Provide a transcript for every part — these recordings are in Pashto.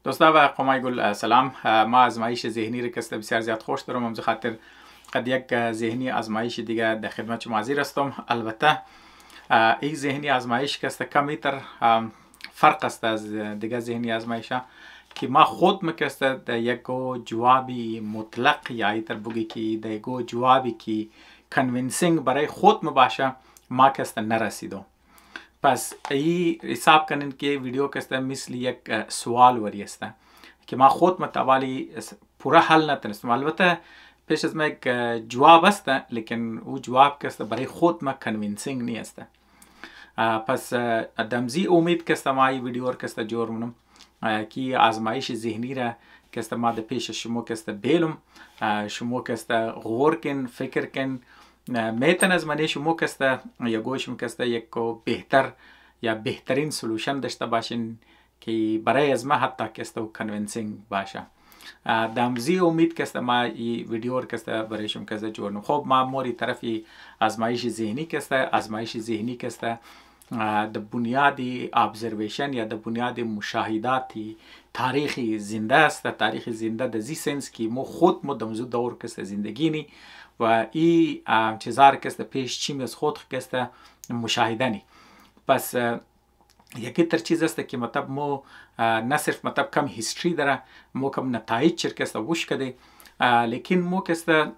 دوستا و قمای گل سلام. ما آزمایش ذهنی رو که بسیار زیاد خوش دارم، همز خاطر قد یک ذهنی آزمایش دیگه در خدمت شما حاضر هستم. البته این ذهنی آزمایش که کمی تر فرق است از دیگه ذهنی آزمایش که ما خود مکسته در یک جوابی مطلق یا ایتر بگی که در یک جوابی که کنوینسینگ برای خود باشه ما کسته نرسیدم. پس ای حساب کنین که ویدیو کسته مثل یک سوال وری است که ما خود متوالی پورا حل نتونستم. البته پیش از ما یک جواب است، لیکن او جواب کسته برای خود ما کنوینسینگ نیست. پس دمزی امید کسته ما ای ویدیو کسته جور منم که آزمایش ذهنی را کسته ما در پیش شما کسته بیلم، شما کسته غور کن، فکر کن. میتون از منی شما کسته یا گوشم کسته یک بهتر یا بهترین سلوشن داشته باشین که برای از ما حتی کسته و کنوینسینگ باشه. دمزی امید کسته ما این ویدیو کسته برای شما کسته جورنم. خب ما موری طرفی آزمایش ذهنی کسته. آزمایش ذهنی کسته در بنیادی ابزرویشن یا در بنیاد مشاهداتی تاریخی زنده است. تاریخ زنده در زی سنس که ما خود ما دمزو دور کسته زندگی نی و این چیزار کسته پیش چیم از خود کسته مشاهده نی. پس یکی تر چیز است که مطلب ما نه صرف مطلب کم هیستری داره، ما کم نتایج چر کسته وش کده، لیکن مو کسته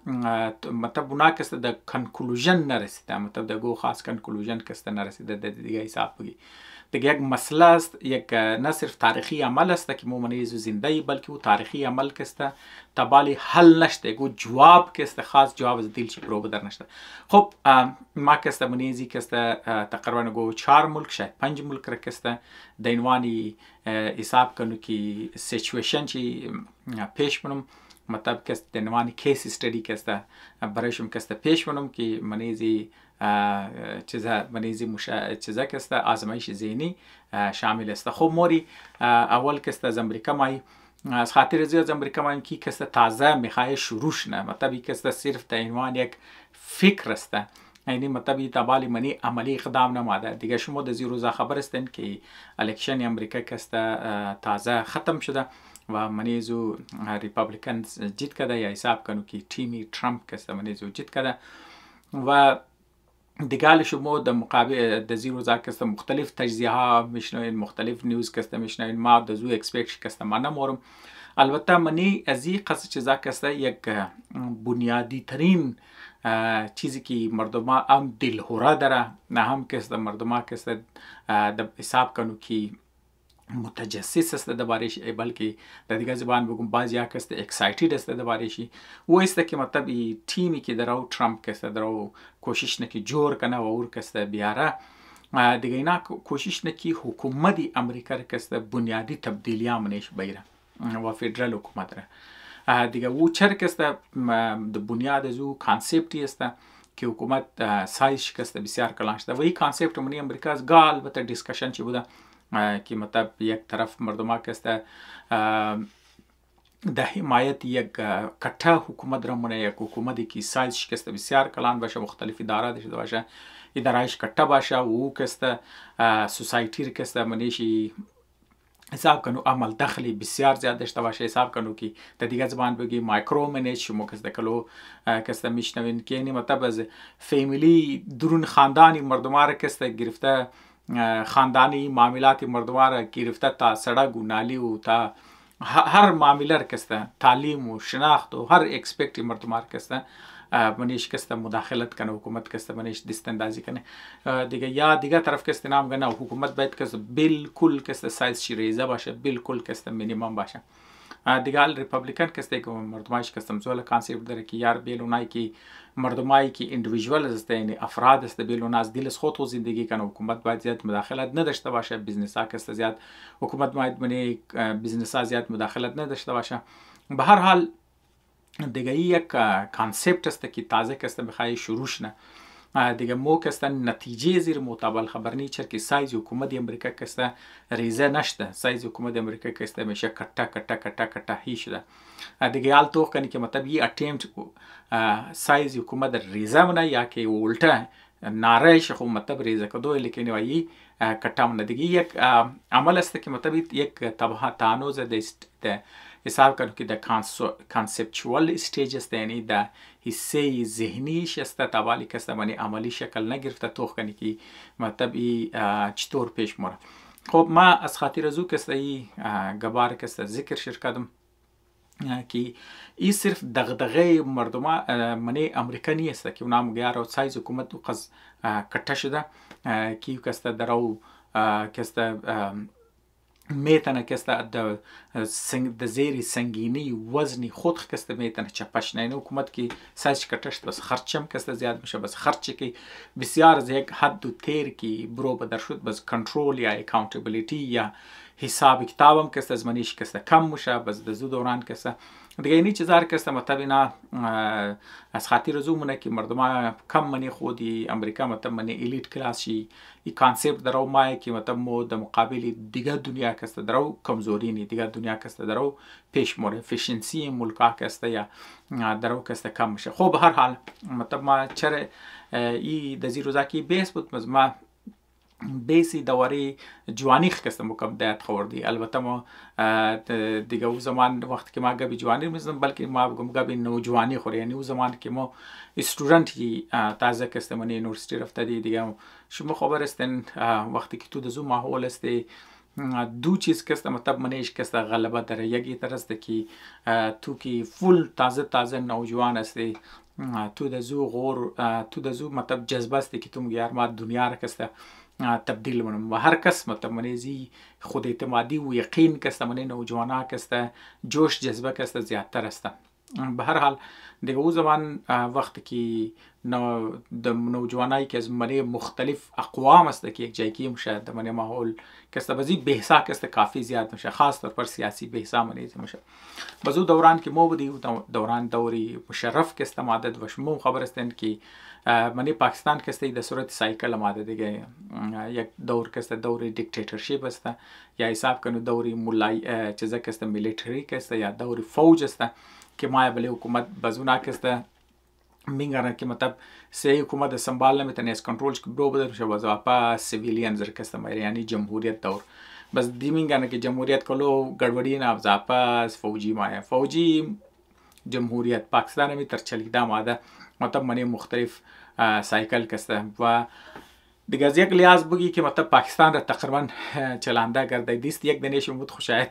مطلب بنا کسته در کنکلوژن نرسیده، مطلب در گو خاص کنکلوژن کسته نرسیده. در دیگه حساب بگی دیگه یک مسئله است، یک نه صرف تاریخی عمل است که مو منیزو زنده ای، بلکه او تاریخی عمل کسته تبالی حل نشده، گو جواب کسته خاص جواب از دیل چی برو بدر نشده. خب ما کسته منیزی کسته تقریبا گو 4 ملک شاید 5 ملک را کسته دینوانی حساب کنو که سیچویشن چی پیش منم، مطلب کسته دینوانی کیس استدی کسته برایشم کسته پیش منم که منیزی چیزا منیزی چیزا کسته آزمایش ذهنی شامل است. خب موری اول کسته از امریکا مای از خاطر زیاد از امریکا مای کی کسته تازه میخوای شروع نه، مطلب کسته صرف تا عنوان یک فکر است، یعنی مطلب تبالی منی عملی اقدام نماده. دیگه شما در روزا خبر هستین که الکشن امریکا کسته تازه ختم شده و منیزو ریپابلیکنز جیت کده یا حساب کنو که تیمی ترامپ کسته منیزو جیت کده و دیگه شما در مقابل در زی روزا کسته مختلف تجزیه ها میشنوین، مختلف نیوز کسته میشنوین. ما در زو اکسپکت کسته ما نمورم. البته منی از این قصد چیزا کسته یک بنیادی ترین چیزی که مردم هم دلهوره داره، نه هم کسته مردم کسته در حساب کنو که متجسس است دربارش، بلکه در دیگه زبان بگم بعضی ها کسته اکسایتید است دربارشی. و است که مطلب تیمی که درو ترامپ کسته درو کوشش نکی جور کنه و اور کسته بیاره دیگه اینا کوشش نکی حکومت امریکا کسته بنیادی تبدیلی منش بیره و فدرال حکومت را دیگه او چر کسته د بنیاد زو کانسپتی است که حکومت سایش کسته بسیار کلانش ده و این کانسپت منی امریکا از گال بتا دیسکشن چی بوده که مطلب یک طرف مردم کسته در حمایت یک کٹه حکومت را منه، یک حکومتی که سایزش کسته بسیار کلان باشه، مختلف اداره داشته باشه، ادارهش کٹه باشه و او کسته سوسایتی را کسته منیشی حساب کنو عمل دخلی بسیار زیاد داشته باشه. حساب کنو که در دیگه زبان بگی مایکرو منیج شما کسته کلو کسته میشنوین که یعنی مطلب از فیملی درون خاندانی مردم را کسته گرفته، خاندانی معاملات مردم را گرفته تا سڑک و نالی و تا هر معامله را کسته تعلیم و شناخت و هر اکسپکت مردم را کسته منیش کسته مداخلت کنه، حکومت کسته منیش دست اندازی کنه دیگه. یا دیگه طرف کسته نام گنه حکومت باید کسته بالکل کسته سایز شی ریزه باشه، بالکل کسته مینیمم باشه. دیگه ریپابلیکن کسته که مردمایش کسته مزول کانسپت داره که یار بیلونای که مردمایی که اندیویژوال است، یعنی افراد است، بیلون از دل خود و زندگی کنه. حکومت باید زیاد مداخلت نداشته باشه. بیزنس ها کسته زیاد حکومت باید منی بیزنس ها زیاد مداخلت نداشته باشه. به هر حال دیگه یک کانسپت است که تازه کسته بخوای شروع نه دیگه مو کسته نتیجه زیر معتبر خبر نی چر که سایز حکومت امریکا کسته ریزه نشده. سایز حکومت امریکا کسته میشه کٹه کٹه کٹه کٹه هی شده دیگه. حال تو کنی که مطلب یہ اٹیمپٹ سایز حکومت ریزه منه یا که الٹه نارش خو مطلب ریزه کدو لیکن وایی کٹام ندگی یک عمل است که مطلب یک تبها تانوز ده حساب کنم که ده کانسپچوال استیج است، یعنی ده حصه ذهنیش است توالی که است منی عملی شکل نگرفته توخ کنی که مطلب چطور پیش مره. خب ما از خاطر ازو که است ای گبار که است ذکر شرکتم که این صرف دغدغه مردم منی امریکانی است که اونام گیار و سایز حکومت و قز کٹه شده که کست درو کست میتونه کست د زیر سنگینی وزنی خود کست میتونه چپش نه حکومت که سایز کٹشت بس خرچم کست زیاد میشه، بس خرچی که بسیار از یک حد و تیر که برو بدر شد بس کنترول یا اکاونتبلیتی یا حساب کتابم کست از منیش کست کم میشه، بس دزو دوران کست دیگه اینی چیزار کست مطلب اینا از خاطر ازو مونه که مردم کم منی خودی امریکا مطلب منی ایلیت کلاس شی ای کانسپت درو مای که مطلب مو د مقابل دیگه دنیا کست درو کمزوری نی دیگه دنیا کست درو پیش مور افیشنسی ملکا کست یا درو کست کم میشه. خب هر حال مطلب ما چرا ای دزی روزا کی بیس بود ما بیسی دواری جوانیخ کستم مکم دایت خوردی. البته ما دیگه او زمان وقت که ما گبی جوانی میزنم بلکه ما بگم گبی نوجوانی خوری، یعنی او زمان که ما استودنتی تازه کستم من یونیورسیتی رفته دیگه شما خبر استن وقتی که تو دزو ماحول استی دو چیز کست مطلب منیش کست غلبه داره. یکی طرز که تو که فول تازه نوجوان استی تو دزو غور تو دزو مطلب جذبه استی که تو میگه ما دنیا را کست تبدیل منم و هر کس مطلب منیزی خود اعتمادی و یقین کست منی نوجوانا کست جوش جذبه کست زیادتر است. به هر حال دیگه او زمان وقتی که نوجوانایی که از منی مختلف اقوام است که یک جایی که میشه در منی ماحول کست بزی بحثا کست کافی زیاد میشه، خاص طور پر سیاسی بحثا منیز میشه. بزو دوران که مو بدی دوران دوری مشرف کست مادد و شمو خبر استن که منی پاکستان کست در صورت سایکل ماده دیگه یک دور کست دوری دیکتاتورشیپ است یا حساب کنو دوری مولای چیزا کست میلیتری کست یا دوری فوج است که ما بله حکومت بزونا کست میگن که مطلب سی حکومت سنبال نمیتونه از کنترلش که برو بدر شو اپا سیویلین زر کست یعنی جمهوریت دور بس دی میگن که جمهوریت کلو گڑبڑی نه زاپا فوجی مایا فوجی جمهوریت پاکستان می تر چلیده ماده مطلب منی مختلف سایکل کسته و دیگه از یک لحاظ بگی که مطلب پاکستان را تقریبا چلانده کرده دیست یک دنیش بود خوشایت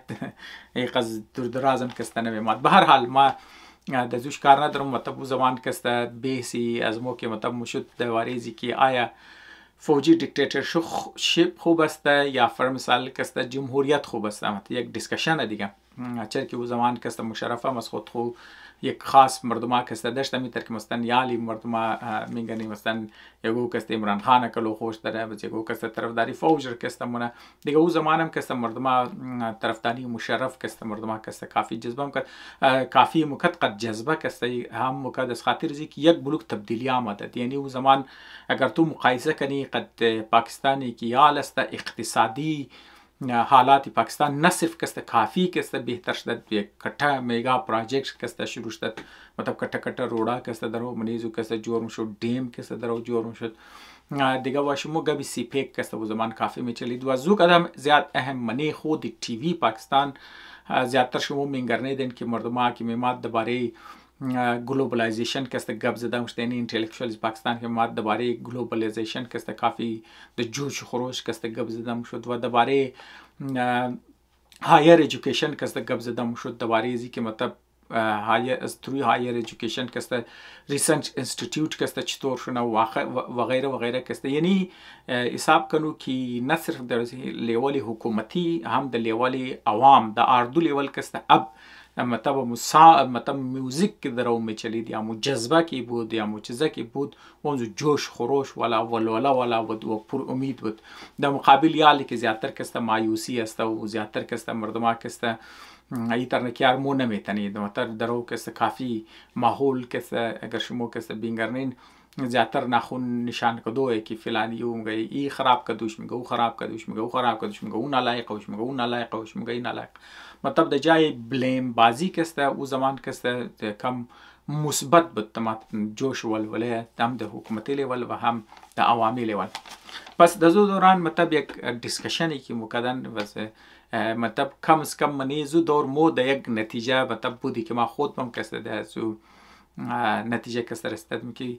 یک از دردرازم کسته نمیماد. به هر حال ما دزوش کار ندارم مطلب زمان کسته بیسی از مو که مطلب مشد دواریزی که آیا فوجی دیکتاتورشیپ خوب است یا فر مثال کسته جمهوریت خوب است. مطلب یک دیسکشن دیگه چرا که او زمان کسته مشرفه از خود خو یک خاص مردما کسته داشته میتر که مثلا یالی مردما میگنی مثلا یگو کسته عمران خان کلو خوش داره بس یگو کسته طرفداری فوج کسته مونه دیگه او زمانم کسته مردما طرفداری مشرف کسته مردما کسته کافی جذبه کرد کافی مکد قد جذبه کسته هم مکد از خاطر زی که یک بلوک تبدیلی آمده. یعنی او زمان اگر تو مقایسه کنی قد پاکستانی کی حال است اقتصادی حالات پاکستان نه صرف کسته کافی کسته بهتر شد یک کٹه میگا پروژکت کسته شروع شد مطلب کٹه روڑا کسته درو منیزو کسته جور شد دیم کسته درو جور شد دیگه واشمو گبی سی پیک کسته و زمان کافی می چلید و زو قدم زیاد اهم منی خود تی وی پاکستان زیادتر شمو منگرنه دن که مردم که میماد درباره گلوبلایزیشن کسته گپ زده مشتینی اینتلیکچوالز پاکستان که ماد درباره گلوبلایزیشن کسته کافی د جوش خروش کسته گپ زده شد و درباره هایر ایژوکیشن کسته گپ زده شد درباره زی که مطلب هایر ایژوکیشن کسته ریسرچ انستیتیوت کسته چطور شونه و غیره کسته. یعنی حساب کنو که نه صرف در لیول حکومتی هم در لیول عوام در اردو لیول کسته اب مطلب موزیک که درو می چلید یا مو جذبه کی بود یا مو چیزه کی بود اونجا جوش خروش ولا و پر امید بود. در مقابل یالی که زیادتر کسته مایوسی است و زیادتر کسته مردما کسته ایتر نکیار مو نمیتنید مطلب درو کسته کافی ماحول کسته اگر شما کسته بینگرنین زیادتر ناخون نشان کدوه که فلانی اون گئی ای خراب کدوش میگه او خراب کدوش میگه او خراب کدوش میگه اون نالایق وش میگه اون نالایق وش میگه این نالایق. مطلب د جای بلیم بازی کسته او زمان کسته کم مثبت بود تمام جوش ولوله هم در حکومتی لیول و هم در عوامی لیول. پس در زو دوران مطلب یک دیسکشنی که مکدن واسه مطلب کم از کم منی زو دور مو در یک نتیجه مطلب بودی که ما خود بم کسته در زو نتیجه کسته رسیدم که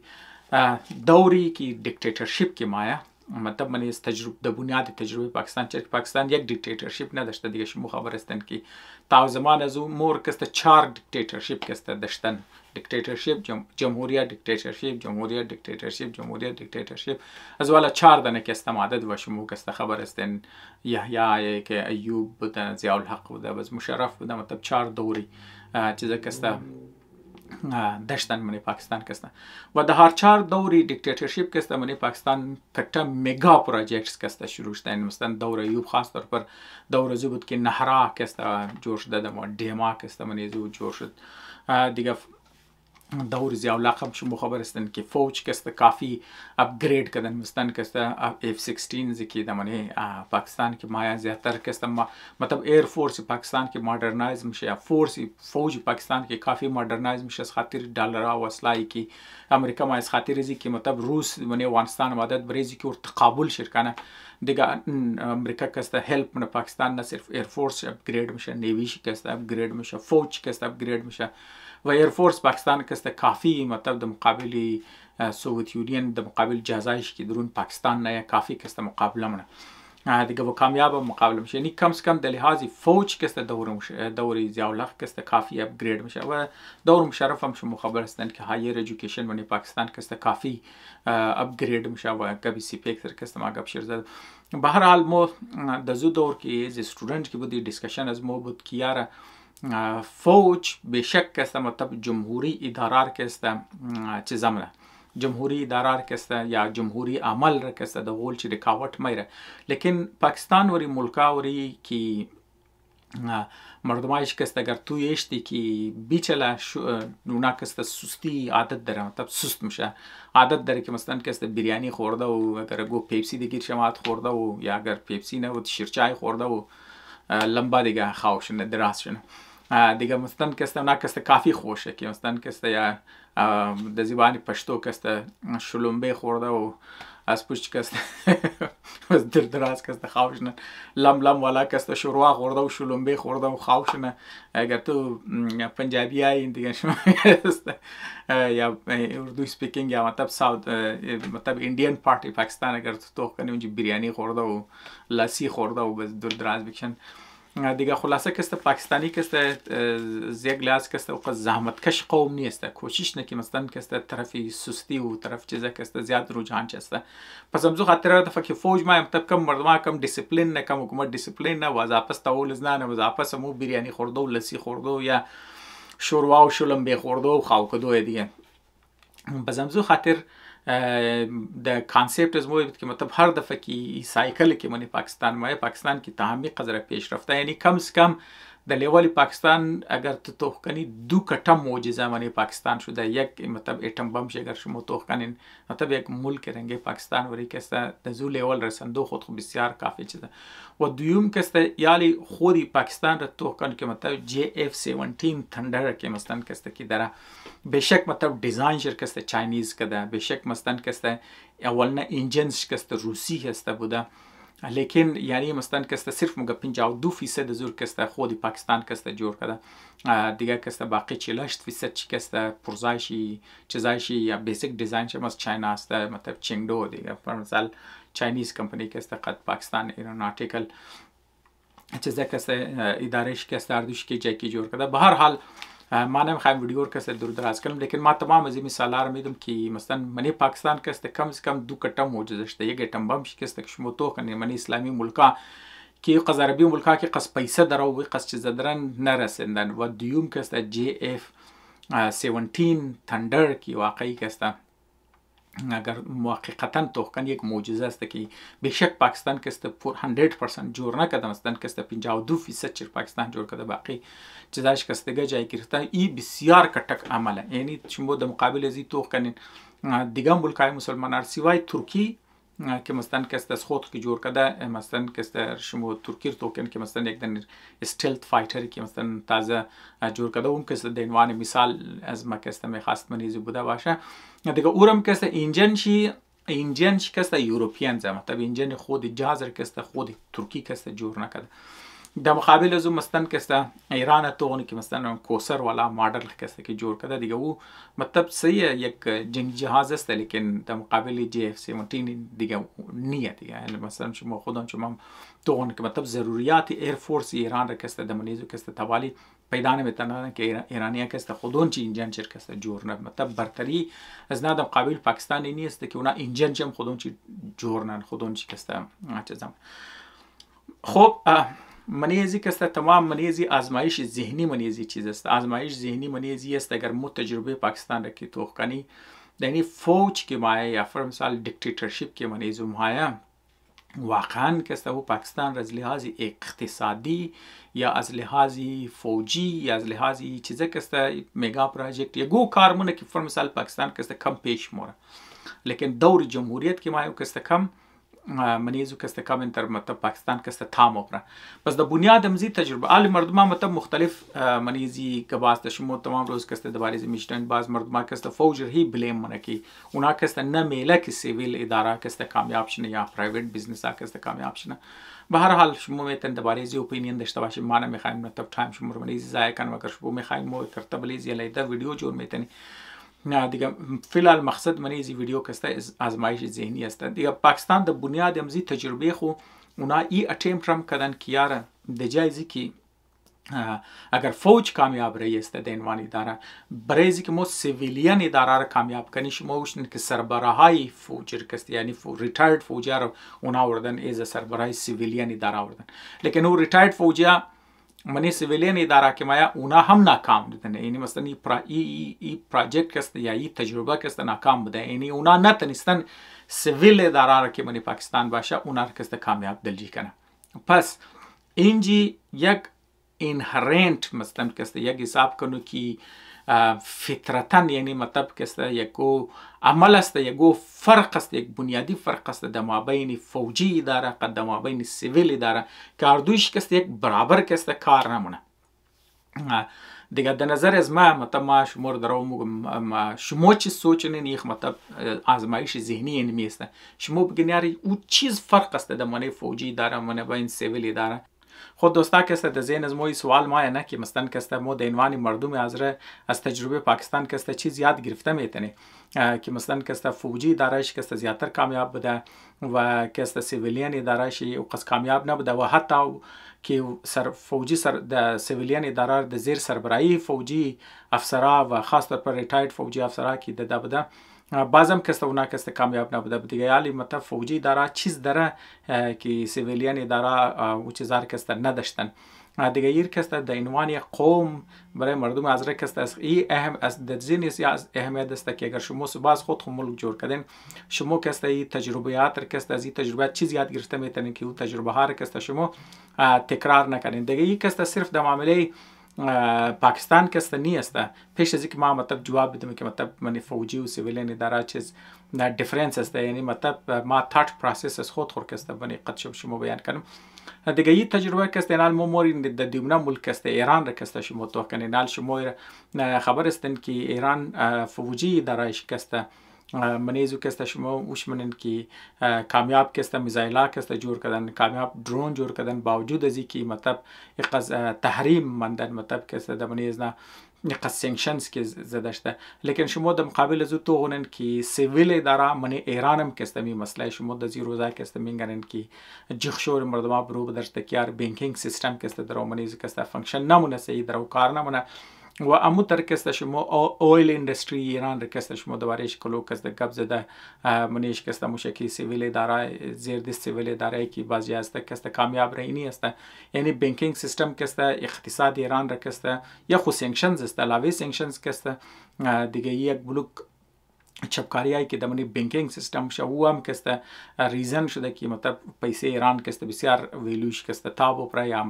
دوری که دیکتاتورشیپ که مایا مطلب من از تجربه در بنیاد تجربه پاکستان چه پاکستان یک دیکتاتورشیپ نداشته دیگه شما خبر هستین که تا زمان از اون مور کسته 4 دیکتاتورشیپ کسته داشتن دیکتاتورشیپ جمهوریت دیکتاتورشیپ جمهوریت دیکتاتورشیپ جمهوریت دیکتاتورشیپ از والا 4 دانه کسته معدد و شما کسته خبر هستین یحیی که ایوب بودن ضیاء الحق بوده باز مشرف بوده مطلب 4 دوری چیزا کسته داشتن من پاکستان کسته و در هر 4 دوری دیکتاتورشیپ کسته من پاکستان کتا مگا پروژکتس کسته شروع شدن مثلا دور ایوب خاص طور پر دور زو بود که نهرا کسته جور شده و دیما کسته من زو جور شد دیگه دور ضیاء الحق هم شما خبر هستن که فوج کسته کافی اپگرید کردن مثلا کسته F-16 که دمانی پاکستان که مایا زیادتر کسته مطلب ایر فورس پاکستان که مادرنایز میشه یا فوج پاکستان که کافی مادرنایز میشه از خاطر دلار و اسلحه که امریکا ما از خاطر ازی که مطلب روس و افغانستان مدد بریزی که تقابل شرکانه دیگه امریکا کسته هلپ من پاکستان نه صرف ایر فورس اپگرید میشه نیویش کسته اپگرید میشه فوج کسته اپگرید میشه و ایر فورس پاکستان کسته کافی مطلب در مقابل سوویت یونین در مقابل جزایش که درون پاکستان نه کافی کسته مقابله منه دیگه و کامیاب مقابله میشه یعنی کم از کم در لحاظ فوج کسته دور ضیاء الحق کسته کافی اپگرید میشه و دور مشرف هم شما خبر هستن که هایر ایژوکیشن من پاکستان کسته کافی اپگرید میشه و کبی سی پی کسته ما گپ شیر زد به هر حال مو در زو دور که از استودنت که بودی دیسکشن از مو بود که یاره فوج به شک کسته مطلب جمهوری اداره کسته چه زمانه جمهوری اداره کسته یا جمهوری عمل را کسته در غول چی رکاوت میره لیکن پاکستان وری ملکا وری که مردمایش کسته اگر توی اشتی که بیچله اونا کسته سستی عادت داره مطلب سست میشه عادت داره که مثلا کسته بریانی خورده و اگر گو پیپسی دیگه شماعت خورده و یا اگر پیپسی نه و شیرچای خورده و لمبا دیگه خواهشنه دراز شنه دیگه مثلا کسته اونا کسته کافی خوشه که مثلا کسته یا در زبان پشتو کسته شلومبه خورده و از پشت کسته در دراز کسته خواهشنه لم والا کسته شوروا خورده و شلومبه خورده و خواهشنه اگر تو پنجابی هایی دیگه شما یا اردو سپیکینگ یا مطلب ایندین پارتی پاکستان اگر تو کنی اونجا بریانی خورده و لسی خورده و در دراز بکشن دیگه خلاصه کسته پاکستانی کسته زیگ لحاظ کسته اوقات زحمتکش قوم نیسته کوشش نکی مثلا کسته طرفی سستی و طرف چیزه کسته زیاد رجحان چسته پس همزو خاطر دفعه که فوج ما مطلب کم مردم کم دیسپلین نه کم حکومت دیسپلین نه و زاپس تاول نه و زاپس مو بریانی خورده و لسی خورده یا شوروا و شلمبه خورده و خاوکدو دیگه پس همزو خاطر د کانسپت از موید که مطلب هر دفعه که سایکل که من پاکستان که تمامی قدر پیش رفته یعنی کم از کم در لیول پاکستان اگر تو توخ کنی 2 کتا معجزه من پاکستان شده یک مطلب ایتم بم اگر شما توخ کنین مطلب یک ملک رنگ پاکستان وری کسته در زو لیول رسندو خود بسیار کافی چیزه و دویم کسته یالی خودی پاکستان را توخ کنی که مطلب JF-17 تندر که مثلا کسته که داره بشک مطلب دیزاین شرکت چاینیز کده بشک مثلا کسته اولنا انجنز کسته روسی هسته بوده لیکن یعنی مثلا کسته صرف مگه 52% زور کسته خودی پاکستان کسته جور کده دیگه کسته باقی 48% چی کسته پرزایشی چیزایشی یا بیسیک دیزاین شما از چاینا هسته مطلب چنگدو دیگه پر مثال چاینیز کمپنی کسته قد پاکستان ایروناتیکل چیزا کسته ادارش کسته اردوش که جای کی جور کده به هر حال ما نمیخوایم ویدیو رو کسته دور دراز کنم لیکن ما تمام از این مثالا رو میدم که مثلا منی پاکستان کسته کم از کم 2 کتا موجزه شده یک ایتم بم شکسته که شما تو کنی منی اسلامی ملکا که قذربی ملکا که قص پیسه داره و قص چیز دارن نرسندن و دیوم کسته JF-17 تندر که واقعی کسته اگر محققتا توخکن یک معجزه است که بیشک پاکستان کسته 100% جور نکده مثلا کسته 52% چر پاکستان جور کده باقی چیزاش کستگه جای گرفته ای بسیار کټک عمله یعنی شما د مقابل ازی توخکنین دیگه ملکای مسلمانان سوای ترکی که مثلا که است از خود که جور کده مثلا که است شما ترکی توکن که مثلا یک دن استلت فایتر که مثلا تازه جور کده اون که است دینوان مثال از ما که است میخواست منیزی بوده باشه دیگه اورم که است انجن که است یوروپیان زمان طب انجن خود جازر که است خود ترکی که است جور نکده در مقابل از مثلا که است ایران تو که مثلا کوسر والا مدل که است که جور کده دیگه او مطلب صحیح یک جنگی جهاز است لیکن در مقابل JF-17 دیگه نیه دیگه مثلا شما خودم شما تو که مطلب ضروریات ایر فورس ایران را که است در منیزو که است توالی پیدا نمیتونن که ایرانی که است خودون چی انجن چر که است جور نه مطلب برتری از نه در مقابل پاکستان نیست که اونا انجن چم خودون چی جور نه خودون چی که است چیزام خب منیزی که است تمام منیزی آزمایش ذهنی منیزی چیز است آزمایش ذهنی منیزی است اگر مو تجربه پاکستان را که توخ کنی یعنی فوج که مایه یا فرمسال دیکتاتورشیپ که منیزو مایه واقعا که است او پاکستان از لحاظ اقتصادی یا از لحاظ فوجی یا از لحاظ چیزه که است میگا پروژکت یا گو کارمونه که فرمسال پاکستان که است کم پیش موره لیکن دور جمهوریت که مایه که است کم منیزو که است کم انتر مطلب پاکستان که است تام اوپره بس د بنیاد مزی تجربه آل مردما مطلب مختلف منیزی که باز شما تمام روز که است دوباره میشتن باز مردما که است فوج هی بلیم منه کی اونا که است نه میله که سیویل اداره که است کامیاب شنه یا پرایوت بیزنس که است کامیاب شنه به هر حال شما میتون دوباره زی اپینین داشته باشید ما نمیخوایم مطلب تایم شما رو منیزی ضایع کنیم اگر شما میخوایم مو کرتبلی زی لیدا ویدیو جور میتونی نه دیگه فعلا مقصد من از ویدیو که است آزمایش ذهنی است دیگه پاکستان د بنیاد امزی تجربه خو اونا ای اٹیمپت هم کردن که یاره د جایزی که اگر فوج کامیاب رही است دینوان اداره برای که مو سیویلیان اداره را کامیاب کنی شما وشن که سربراهای فوج کست یعنی ریتایرد فوجا اونا وردن از سربراهای سیویلیان اداره وردن لیکن او ریتایرد فوجا منی سیویلیان اداره که مایا اونا هم ناکام دیدن یعنی مثلا ای پروژکت کست یا ای تجربه کست ناکام بوده یعنی اونا نتونستن سیویل اداره را که منی پاکستان باشه اونا را کست کامیاب دلجی کنه پس اینجی یک inherent مثلا کست یک حساب کنو که فطرتن یعنی مطلب کست یکو عمل است یکو فرق است یک بنیادی فرق است در مابین فوجی اداره قد در مابین سیویل اداره که اردوش کست یک برابر کست کار نمونه دیگه در نظر از ما مطلب ما شما رو مگم شما چی سوچنین یک مطلب آزمایش ذهنی این میسته شما بگین یاری او چیز فرق است در منه فوجی اداره منه بین سیویل اداره خود دوستا که است در ذهن از ما سوال ما نه که مثلا که است ما دینوانی مردم از تجربه پاکستان که است چیز یاد گرفته میتونه که مثلا که است فوجی ادارهش که است زیاتر کامیاب بوده و که است سیویلیان ادارهش او قص کامیاب نبوده و حتی که فوجی د سیویلیان اداره د زیر سربراهی فوجی افسرا و خاص طور پر ریتایرد فوجی افسرا که ده بوده بعضم کست اونا کست کامیاب نبوده دیگه یالی مطلب فوجی اداره چیز داره که سیویلیان اداره او چیزار کست نداشتن دیگه ایر کست در عنوان قوم برای مردم از راه کست از ای اهم از دزینیس یا از اهمیت است که اگر شما باز خود ملک جور کردین شما کست ای تجربیات را کست از این تجربیات چیز یاد گرفته میتونین که اون تجربه ها را کست شما تکرار نکنین دیگه ای کست صرف در معامله پاکستان کست نیست پیش از اینکه ما مطلب جواب بدم که مطلب من فوجی و سیویلیان اداره چیز دیفرنس است یعنی مطلب ما تاچ پروسس از خود کست بنی قد شما بیان کنم دیگه این تجربه کست نال موری د دیمنا ملک است ایران را کست شما تو کنین نال شما خبر استن که ایران فوجی اداره کست منیزو کست شما وش منن که کامیاب کست میزایلا کست جور کردن کامیاب درون جور کردن باوجود از اینکه مطلب یک تحریم ماندن مطلب کست در منیز نه یک سانکشنز که زده شده لیکن شما در مقابل از تو گونن که سیویل اداره من ایران هم کست می مسئله شما در زیر روزا کست میگن که جخشور مردم برو بدرشته که بانکینگ سیستم کست در منیز کست فانکشن نمونه سی در کار نمونه و امو تر کست شما اویل اندستری ایران کست شما دوبارهش کلو کست گب زده منیش کست مشکی سیویل اداره زیر دست سیویل اداره کی بازی است کست کامیاب رینی است یعنی بانکینگ سیستم کست اقتصاد ایران را کست یا خو سانکشنز است علاوه سانکشنز کست دیگه یک بلوک چپکاریایی که دمنی بانکینگ سیستم شو هم کست ریزن شده که مطلب پیسه ایران کست بسیار ویلوش کست تابو پر یا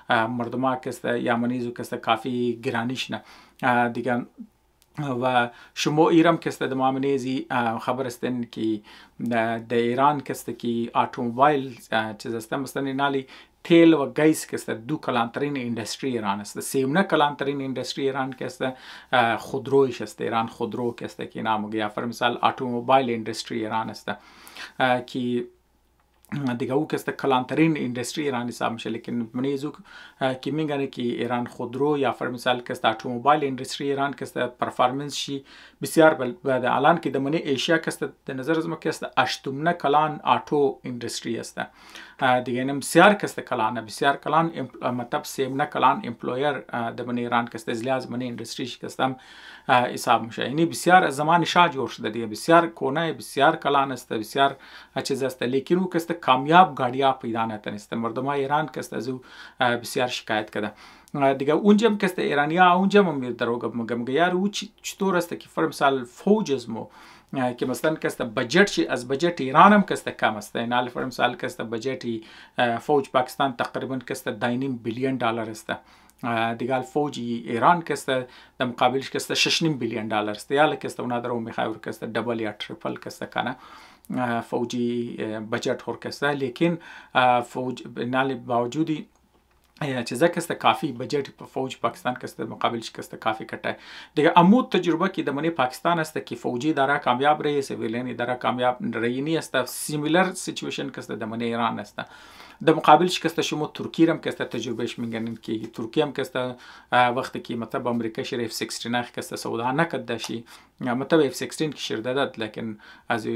مردما کست یا منیزو کست کافی گرانیش نه دیگه و شما ایران کست دمامنیزی خبر استن که در ایران کست که اتومبیل چیز است مثلا نالی تیل و گیس کست دو کلانترین اندستری ایران است. سیمنه کلانترین اندستری ایران کست خودرویش است. ایران خودرو کست که نامو گیا فر مثال اتومبیل اندستری ایران است که دیگه او کست کلانترین اندستری ایران حساب میشه. لیکن منیزو که میگن که ایران خودرو یا فر مثال کست اتومبیل اندستری ایران کست پرفورمنس شی بسیار بعد الان که دمنی ایشیا کست در نظر از ما کست اشتمنه کلان آتو اندستری است. دیگه نم بسیار کست کلانه بسیار کلان مطلب سیمنه کلان امپلویر دمنی ایران کست از لحاظ منی اندستریش کستم حساب میشه. یعنی بسیار زمان شاه جور شده دیگه بسیار کونه بسیار کلان است بسیار چیز است. لیکن او کست کامیاب گاڑیا پیدا نتونسته. مردم ایران کست از او بسیار شکایت کرده. دیگه اونجا هم کست ایرانیا اونجا هم دروغ مگم یار او چطور است که فر مثال فوج از مو که مثلا کست بجت شی از بجت ایران هم کست کم است. نال فر مثال کست بجت فوج پاکستان تقریبا کست 2.5 بیلیون دلار است. دیگه فوج ایران کست در مقابلش کست 6.5 بیلیون دلار است. یا کست اونا درو میخواد کست دبل یا تریپل کست کنه فوجی بجت هر کست. لیکن فوج نال باوجودی چیزا کست کافی بجت فوج پاکستان کست مقابلش کست کافی کٹه. دیگه عمود تجربه که دمنی پاکستان است که فوجی داره کامیاب رهی سیویلین داره کامیاب رهی نی است. سیمیلر سیچویشن کست دمنی ایران است. در مقابلش کست شما ترکیه هم کست تجربهش میگن که ترکیه هم کست وقتی که مطلب امریکا شریف 16 کست سودا نکد داشی مطلب F-16 که شرده داد لیکن از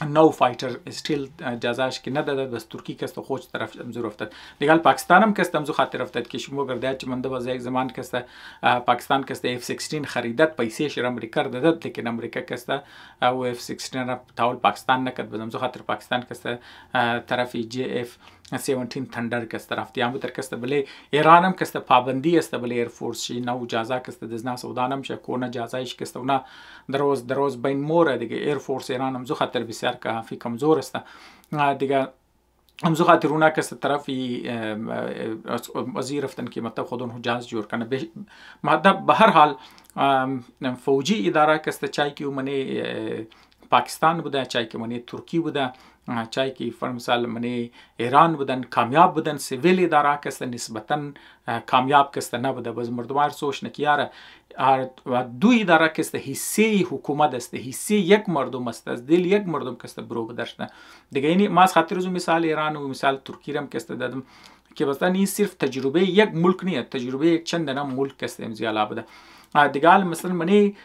نو فایتر استیل جزاش که ندادد بس ترکی کست خوش طرف امزور افتاد. دیگه پاکستان هم کست امزو خاطر افتاد که شما گردید چه منده باز یک زمان کست پاکستان کست F-16 خریدد پیسه شر امریکا دادد لیکن امریکا کست او F-16 را تاول پاکستان نکد بس امزو خاطر پاکستان کست طرفی JF-17 تندر کست رفتی هم بتر کست بله ایران هم کست پابندی است بله ایر فورس شی نو جازا کست دزنا سودان هم شکونه جازایش کست اونا دروز بین موره دیگه ایر فورس ایران هم زو خاطر بسیار کافی کمزور است. دیگه امزو خاطر اونا کست طرفی وزیر رفتن که مطلب خودون حجاز جور کنه مطلب به هر حال فوجی اداره کست چای که منی پاکستان بوده چای که منی ترکی بوده چای که فر مثال منی ایران بودن کامیاب بودن سیویل اداره کست نسبتا کامیاب کست نبوده. باز مردم سوچ نکیاره دو اداره کست حصه حکومت است حصه یک مردم است از دل یک مردم کست برو بدرشته. دیگه اینی ما خاطر از مثال ایران و مثال ترکیه هم کست دادم که مثلا این صرف تجربه یک ملک نیست تجربه یک چند نام ملک کست امزیالا بوده. دیگه مثلا منی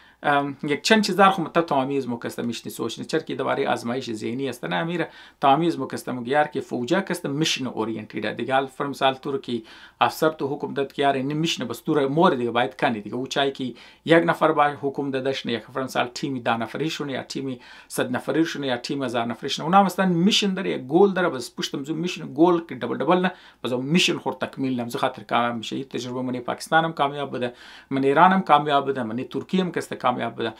یک چند چیزار خو مطلب تمامیز مکسته میشنی سوچنی چرا که دوباره آزمایش ذهنی است نه امیر تمامیز مکسته مگیار که فوجا کست میشن اورینتیده. دیگه فر مثال تو که افسر تو حکم داد که یار این میشن بس تو مور دیگه باید کنی دیگه او چای که یک نفر با حکم دادش نه یک فر مثال تیمی 10 نفریشونه یا تیمی 100 نفریشونه یا تیم 1000 نفریشونه اونا مثلا میشن داره یک گل داره بس پشتم زو میشن گل که دبل نه بس میشن خور تکمیل نمز خاطر کامیاب میشه. تجربه من پاکستان هم کامیاب بوده من ایران هم کامیاب بوده من ترکیه هم کست کامیاب بوده.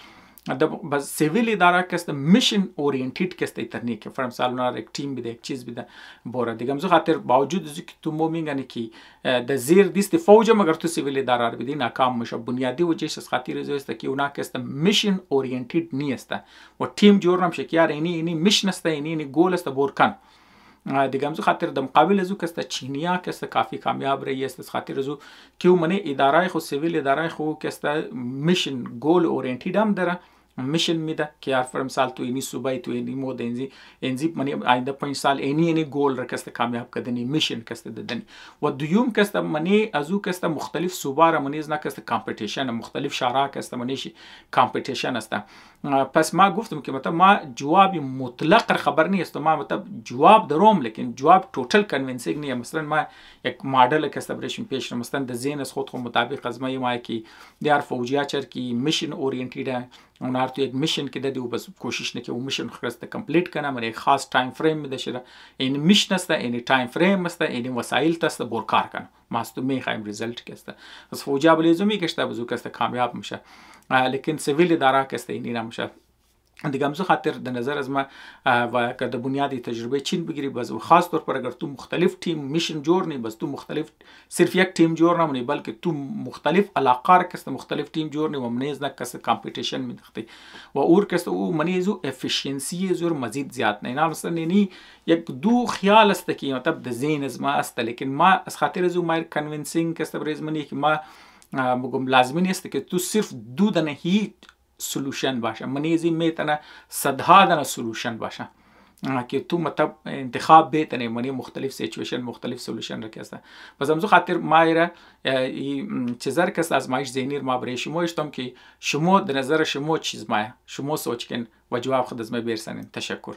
بس سیویل اداره کست میشن اورینتید کست ایترنی که فر مثال اونا یک تیم بده یک چیز بده بوره دیگه امزو خاطر باوجود از که تو مو میگنی که د زیر دیست فوج مگر تو سیویل اداره رو بدی ناکام میشه. بنیادی وجهش از خاطر از است که اونا کست میشن اورینتید نیست و تیم جور نمیشه که یار اینی میشن است اینی گول است بورکن. دیگه امزو خاطر د مقابل ازو کست چینیا کست کافی کامیاب رهی است خاطر ازو که منی اداره خو سیویل اداره خو کست میشن گول اورینتید هم داره میشن میده که یار فر مثال تو اینی صوبای تو اینی مود انزی منی آینده 5 سال اینی گول را کست کامیاب کردنی میشن کست ددنی و دوم کست منی ازو کست مختلف صوبا را منی نه کست کامپیتیشن مختلف شهرها کست منیشی کامپیتیشن است. پس ما گفتم که مطلب ما جواب مطلق خبر نیست ما مطلب جواب دروم لیکن جواب توتال کنوینسینگ نیست. مثلا ما یک مدل کست برشیم پیش مثلا د ذهن از خود خو مطابق از ما کی دیار فوجیا چر کی میشن اورینتیده اونار تو یک میشن که دادی و بس کوشش نکه و میشن خرسته کمپلیت کنه من یک خاص تایم فریم میده شده این میشن است این تایم فریم است این وسایل است بر کار کنه ماستو میخوایم ریزالت کسته از فوجا بلیزو میگشته بزو کسته کامیاب میشه لیکن سیویل اداره کسته این نمیشه. دیگه همزه خاطر در نظر از ما و که در بنیادی تجربه چین بگیری باز خاص طور پر اگر تو مختلف تیم میشن جور نی بس تو مختلف صرف یک تیم جور نمونی بلکه تو مختلف علاقه را کست مختلف تیم جور نی و منیز نکست کامپیتیشن میدختی و اور کست او منیزو افیشنسی زور مزید زیاد نه اینا مثلا نی یک دو خیال است که مطلب در ذهن از ما است لیکن ما از خاطر از ما کنوینسینگ کست برای منی که ما مگم لازمی نیست که تو صرف دو دنه هیچ سولوشن باشه منیزی میتونه صدها دنه سولوشن باشه که تو مطلب انتخاب بیتنه منی مختلف سیچویشن مختلف سولوشن رکسته بس همزو خاطر ما ایره چیزر کس آزمایش ذهنی ما برای شما اشتم که شما در نظر شما چیز ما شما سوچ کن و جواب خود از ما بیرسنین. تشکر.